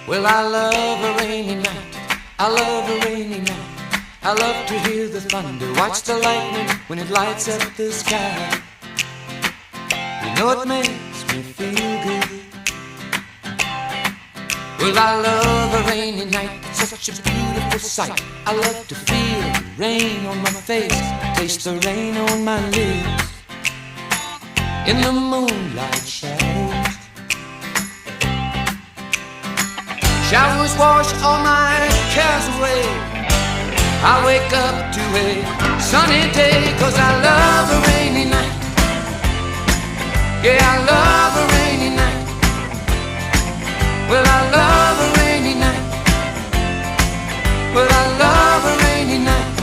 Well, I love a rainy night. I love a rainy night. I love to hear the thunder, watch the lightning when it lights up the sky. You know it makes me feel good. Well, I love a rainy night, such a beautiful sight. I love to feel the rain on my face, taste the rain on my lips. In the moonlight shadows, showers wash all my cares away. I wake up to a sunny day, 'cause I love a rainy night. Yeah, I love a rainy night. Well, I love